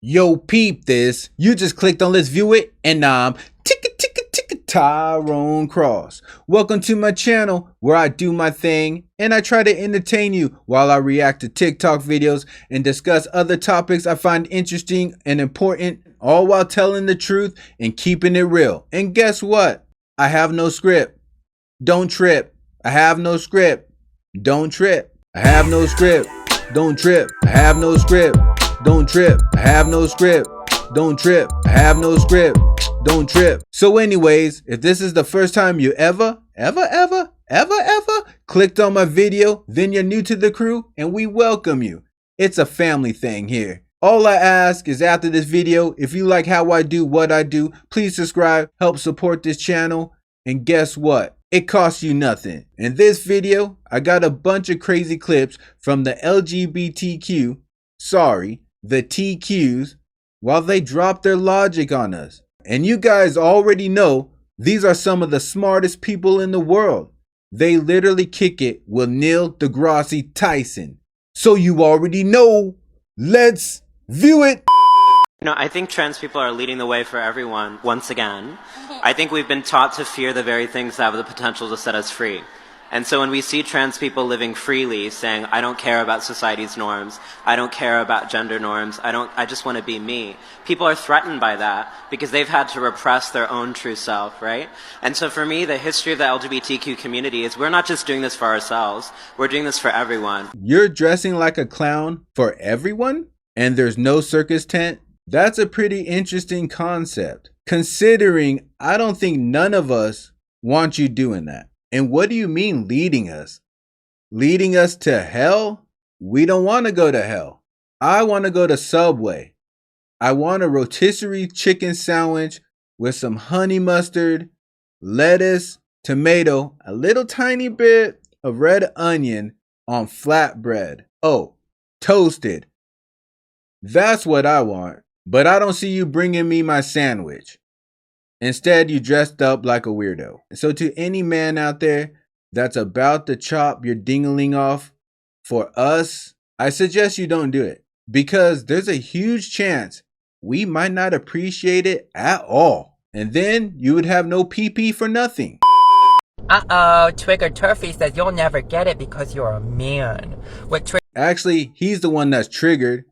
Yo, peep this. You just clicked on Let's View It, and I'm Tyrone Cross. Welcome to my channel where I do my thing and I try to entertain you while I react to TikTok videos and discuss other topics I find interesting and important, all while telling the truth and keeping it real. And guess what? I have no script. Don't trip. I have no script. Don't trip. I have no script. Don't trip. I have no script. Don't trip. I have no script. Don't trip. I have no script. Don't trip. So anyways, if this is the first time you ever clicked on my video, then you're new to the crew and we welcome you. It's a family thing here. All I ask is after this video, if you like how I do what I do, please subscribe, help support this channel. And guess what? It costs you nothing. In this video, I got a bunch of crazy clips from the LGBTQ, the TQs, while they drop their logic on us. And you guys already know these are some of the smartest people in the world. They literally kick it with Neil deGrasse Tyson. So you already know. Let's view it. I think trans people are leading the way for everyone, once again. I think we've been taught to fear the very things that have the potential to set us free. And so when we see trans people living freely, saying, I don't care about society's norms, I don't care about gender norms, I just want to be me, people are threatened by that because they've had to repress their own true self, right? And so for me, the history of the LGBTQ community is we're not just doing this for ourselves, we're doing this for everyone. You're dressing like a clown for everyone? And there's no circus tent? That's a pretty interesting concept, considering I don't think none of us want you doing that. And what do you mean leading us? Leading us to hell? We don't want to go to hell. I want to go to Subway. I want a rotisserie chicken sandwich with some honey mustard, lettuce, tomato, a little tiny bit of red onion on flatbread. Oh, toasted. That's what I want. But I don't see you bringing me my sandwich. Instead, you dressed up like a weirdo. So to any man out there that's about to chop your dingling off for us, I suggest you don't do it. Because there's a huge chance we might not appreciate it at all. And then you would have no PP for nothing. Uh-oh, Trigger Turfy says you'll never get it because you're a man. Actually, he's the one that's triggered.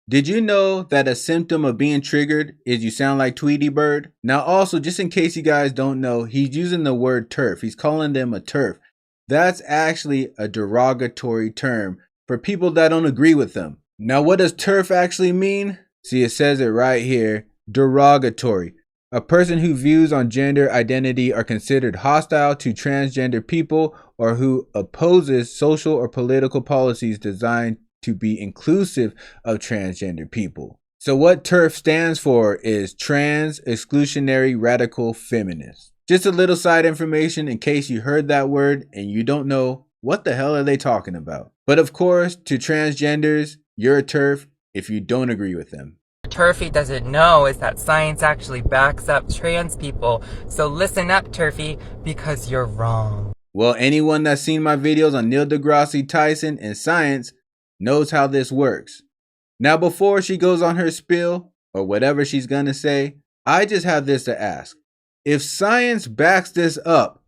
Did you know that a symptom of being triggered is you sound like Tweety Bird? Now also, just in case you guys don't know, he's using the word turf. He's calling them a turf. That's actually a derogatory term for people that don't agree with them. Now what does turf actually mean? See, it says it right here. Derogatory. A person whose views on gender identity are considered hostile to transgender people or who opposes social or political policies designed to be inclusive of transgender people. So what TERF stands for is Trans Exclusionary Radical Feminist. Just a little side information in case you heard that word and you don't know what the hell are they talking about. But of course, to transgenders, you're a TERF if you don't agree with them. Turfy doesn't know is that science actually backs up trans people. So listen up, Turfy, because you're wrong. Well, anyone that's seen my videos on Neil deGrasse Tyson and science knows how this works. Now, before she goes on her spiel or whatever she's gonna say, I just have this to ask. If science backs this up,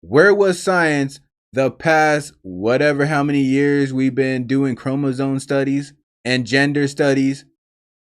where was science the past whatever how many years we've been doing chromosome studies and gender studies?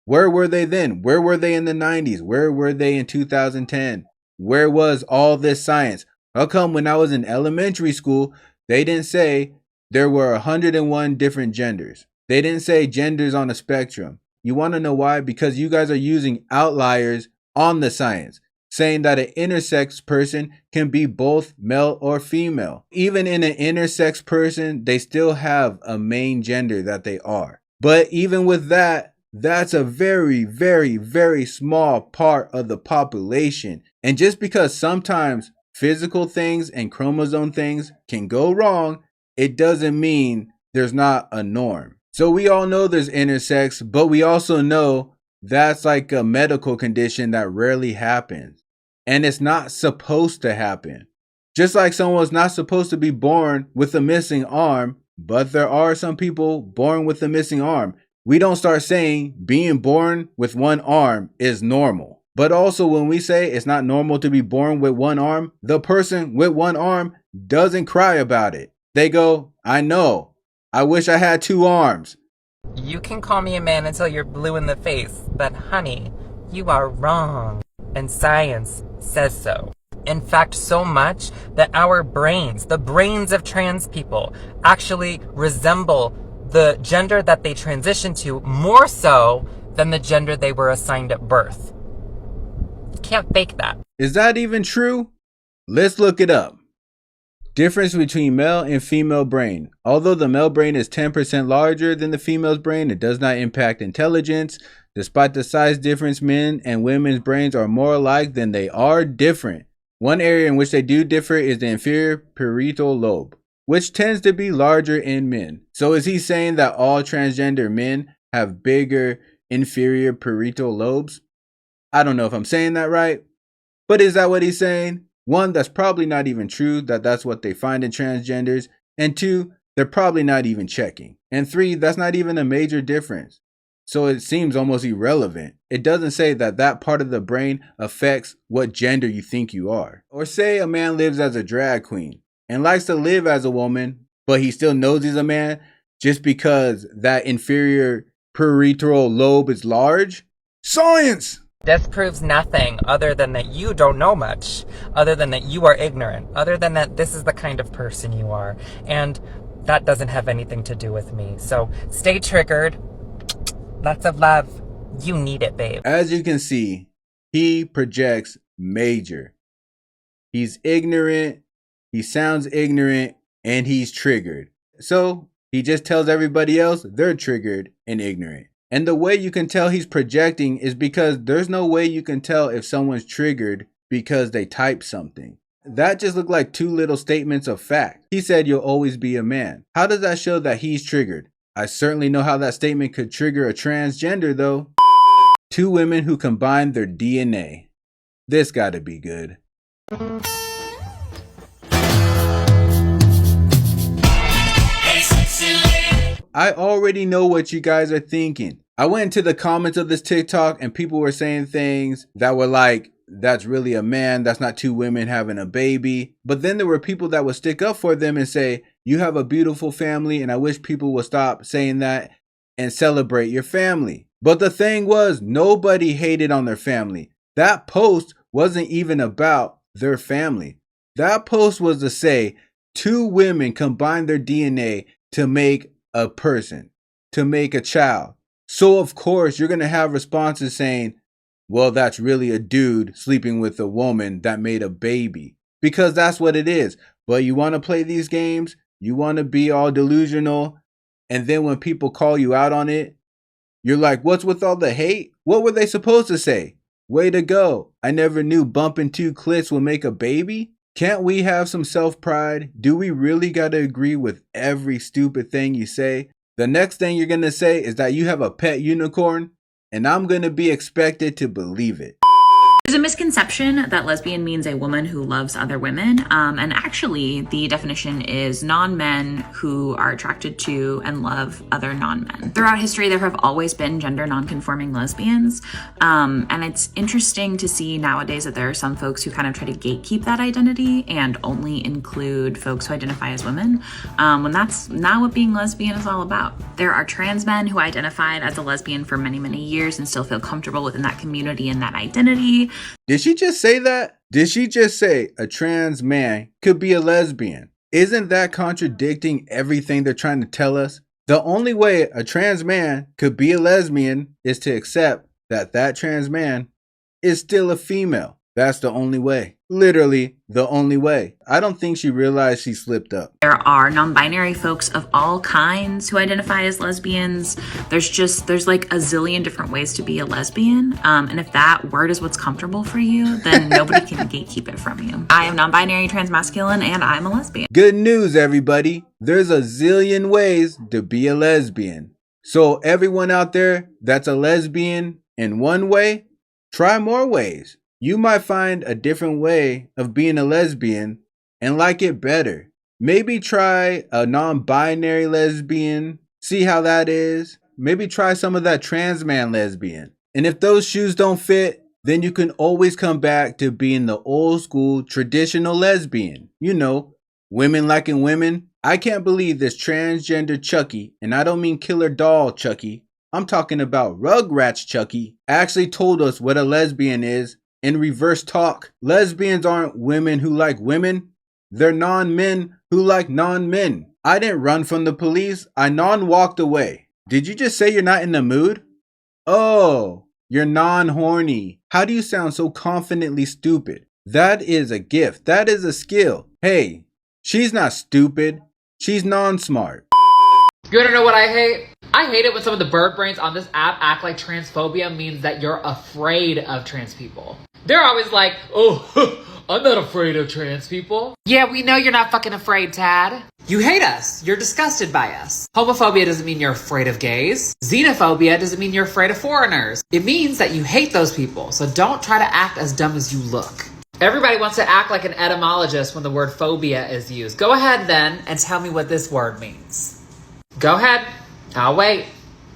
Where were they then? Where were they in the 90s? Where were they in 2010? Where was all this science? How come when I was in elementary school, they didn't say there were 101 different genders? They didn't say genders on a spectrum. You want to know why? Because you guys are using outliers on the science, saying that an intersex person can be both male or female. Even in an intersex person, they still have a main gender that they are. But even with that, that's a very, very, very small part of the population. And just because sometimes physical things and chromosome things can go wrong, it doesn't mean there's not a norm. So we all know there's intersex, but we also know that's like a medical condition that rarely happens. And it's not supposed to happen. Just like someone's not supposed to be born with a missing arm, but there are some people born with a missing arm. we don't start saying being born with one arm is normal. But also when we say it's not normal to be born with one arm, the person with one arm doesn't cry about it. They go, I know. I wish I had two arms. You can call me a man until you're blue in the face, but honey, you are wrong. And science says so. In fact, so much that our brains, the brains of trans people, actually resemble the gender that they transition to more so than the gender they were assigned at birth. You can't fake that. Is that even true? Let's look it up. Difference between male and female brain. Although the male brain is 10% larger than the female's brain, it does not impact intelligence. Despite the size difference, men and women's brains are more alike than they are different. One area in which they do differ is the inferior parietal lobe, which tends to be larger in men. So is he saying that all transgender men have bigger inferior parietal lobes? I don't know if I'm saying that right, but is that what he's saying? One, that's probably not even true, that's what they find in transgenders. And two, they're probably not even checking. And three, that's not even a major difference. So it seems almost irrelevant. It doesn't say that part of the brain affects what gender you think you are. Or say a man lives as a drag queen and likes to live as a woman, but he still knows he's a man just because that inferior parietal lobe is large. Science! This proves nothing other than that you don't know much, other than that you are ignorant, other than that this is the kind of person you are. And that doesn't have anything to do with me. So stay triggered. Lots of love. You need it, babe. As you can see, he projects major. He's ignorant, he sounds ignorant, and he's triggered. So he just tells everybody else they're triggered and ignorant. And the way you can tell he's projecting is because there's no way you can tell if someone's triggered because they type something. That just looked like two little statements of fact. He said you'll always be a man. How does that show that he's triggered? I certainly know how that statement could trigger a transgender though. Two women who combined their DNA. This gotta be good. I already know what you guys are thinking. I went into the comments of this TikTok and people were saying things that were like, that's really a man, that's not two women having a baby. But then there were people that would stick up for them and say, you have a beautiful family and I wish people would stop saying that and celebrate your family. But the thing was, nobody hated on their family. That post wasn't even about their family. That post was to say, two women combined their DNA to make a person, to make a child. So of course you're going to have responses saying, well, that's really a dude sleeping with a woman that made a baby. Because that's what it is. But you want to play these games, you want to be all delusional, and then when people call you out on it, you're like, what's with all the hate? What were they supposed to say? Way to go. I never knew bumping two clits will make a baby. Can't we have some self-pride? Do we really gotta agree with every stupid thing you say? The next thing you're gonna say is that you have a pet unicorn, and I'm gonna be expected to believe it. There's a misconception that lesbian means a woman who loves other women, and actually the definition is non-men who are attracted to and love other non-men. Throughout history, there have always been gender non-conforming lesbians, and it's interesting to see nowadays that there are some folks who kind of try to gatekeep that identity and only include folks who identify as women, when that's not what being lesbian is all about. There are trans men who identified as a lesbian for many, many years and still feel comfortable within that community and that identity. Did she just say that? Did she just say a trans man could be a lesbian? Isn't that contradicting everything they're trying to tell us? The only way a trans man could be a lesbian is to accept that that trans man is still a female. That's the only way. Literally the only way. I don't think she realized she slipped up. There are non-binary folks of all kinds who identify as lesbians. There's like a zillion different ways to be a lesbian. And if that word is what's comfortable for you, then nobody can gatekeep it from you. I am non-binary, transmasculine, and I'm a lesbian. Good news, everybody. There's a zillion ways to be a lesbian. So everyone out there that's a lesbian in one way, try more ways. You might find a different way of being a lesbian and like it better. Maybe try a non-binary lesbian, see how that is. maybe try some of that trans man lesbian. And if those shoes don't fit, then you can always come back to being the old school traditional lesbian. You know, women liking women. I can't believe this transgender Chucky, and I don't mean killer doll Chucky, I'm talking about Rugrats Chucky, actually told us what a lesbian is in reverse talk. Lesbians aren't women who like women, they're non-men who like non-men. I didn't run from the police, I non-walked away. Did you just say you're not in the mood? Oh, you're non-horny. How do you sound so confidently stupid? That is a gift, that is a skill. Hey, she's not stupid, she's non-smart. You wanna know what I hate? I hate it when some of the bird brains on this app act like transphobia means that you're afraid of trans people. They're always like, oh, I'm not afraid of trans people. Yeah, we know you're not fucking afraid, Tad. You hate us. You're disgusted by us. Homophobia doesn't mean you're afraid of gays. Xenophobia doesn't mean you're afraid of foreigners. It means that you hate those people, so don't try to act as dumb as you look. Everybody wants to act like an etymologist when the word phobia is used. Go ahead then and tell me what this word means. Go ahead. I'll wait.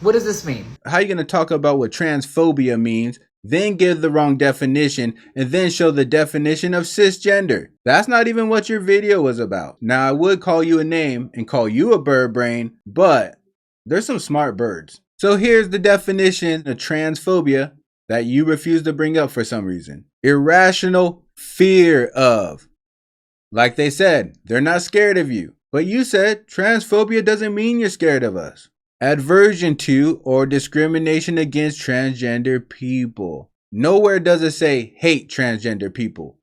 What does this mean? How are you going to talk about what transphobia means, then give the wrong definition, and then show the definition of cisgender? That's not even what your video was about. Now, I would call you a name and call you a bird brain, but there's some smart birds. So here's the definition of transphobia that you refuse to bring up for some reason. Irrational fear of. Like they said, they're not scared of you. But you said transphobia doesn't mean you're scared of us. Aversion to or discrimination against transgender people. Nowhere does it say hate transgender people,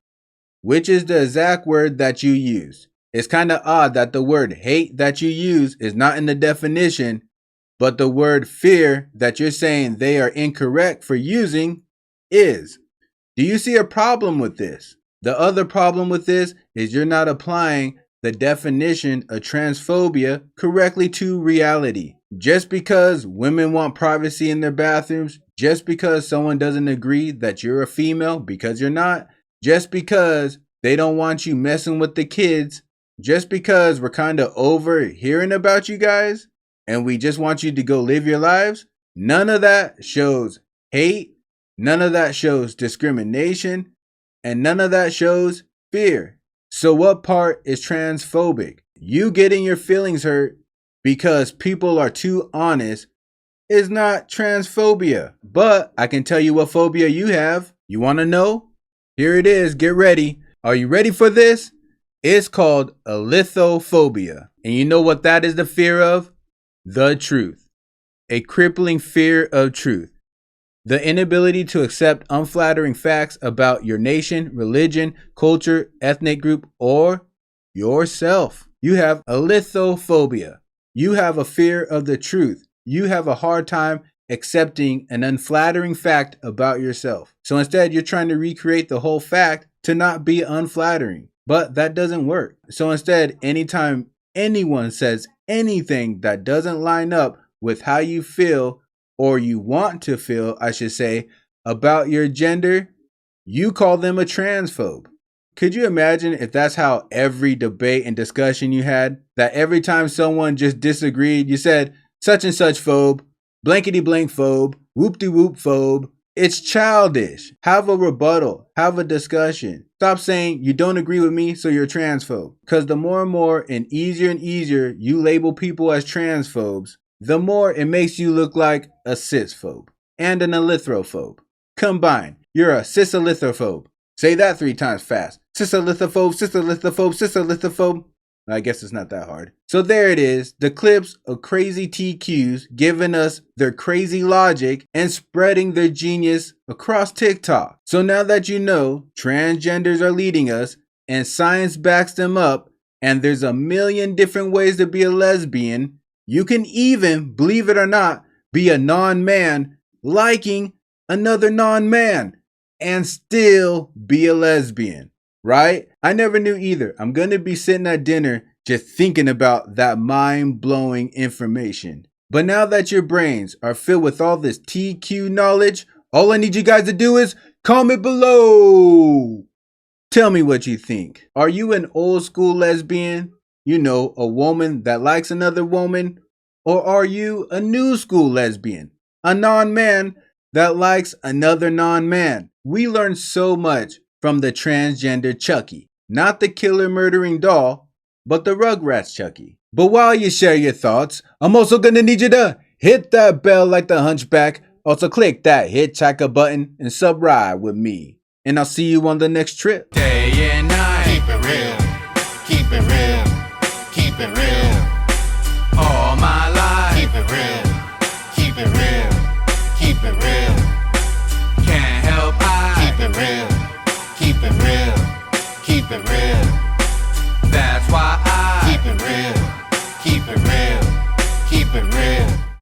which is the exact word that you use. It's kind of odd that the word hate that you use is not in the definition, but the word fear that you're saying they are incorrect for using is. Do you see a problem with this? The other problem with this is you're not applying the definition of transphobia correctly to reality. Just because women want privacy in their bathrooms, just because someone doesn't agree that you're a female because you're not, just because they don't want you messing with the kids, just because we're kind of over hearing about you guys and we just want you to go live your lives, none of that shows hate, none of that shows discrimination, and none of that shows fear. So what part is transphobic? You getting your feelings hurt because people are too honest is not transphobia. But I can tell you what phobia you have. You want to know? Here it is. Get ready. Are you ready for this? It's called alithophobia. And you know what that is the fear of? The truth. A crippling fear of truth. The inability to accept unflattering facts about your nation, religion, culture, ethnic group, or yourself. You have alithophobia. You have a fear of the truth. You have a hard time accepting an unflattering fact about yourself. So instead, you're trying to recreate the whole fact to not be unflattering. But that doesn't work. So instead, anytime anyone says anything that doesn't line up with how you feel, or you want to feel, I should say, about your gender, you call them a transphobe. Could you imagine if that's how every debate and discussion you had, that every time someone just disagreed, you said, such and such phobe, blankety blank phobe, whoop de whoop phobe. It's childish. Have a rebuttal. Have a discussion. Stop saying you don't agree with me, so you're a transphobe. Because the more and easier you label people as transphobes, the more it makes you look like a cisphobe and an alitrophobe. Combined, you're a cisalitrophobe. Say that 3 times fast. Cisalitrophobe, cisalitrophobe, cisalitrophobe. I guess it's not that hard. So there it is, the clips of crazy TQs giving us their crazy logic and spreading their genius across TikTok. So now that you know transgenders are leading us and science backs them up and there's a million different ways to be a lesbian, you can even, believe it or not, be a non-man liking another non-man and still be a lesbian, right? I never knew either. I'm going to be sitting at dinner just thinking about that mind-blowing information. But now that your brains are filled with all this TQ knowledge, all I need you guys to do is comment below. Tell me what you think. Are you an old school lesbian? You know, a woman that likes another woman? Or are you a new school lesbian? A non-man that likes another non-man? We learned so much from the transgender Chucky. Not the killer murdering doll, but the Rugrats Chucky. But while you share your thoughts, I'm also gonna need you to hit that bell like the Hunchback. Also click that hitchhiker button and sub-ride with me. And I'll see you on the next trip. Day and night. Keep it real. Keep it real. Keep it real. All my life. Keep it real. Keep it real. Keep it real. Can't help I Keep it real. Keep it real. Keep it real.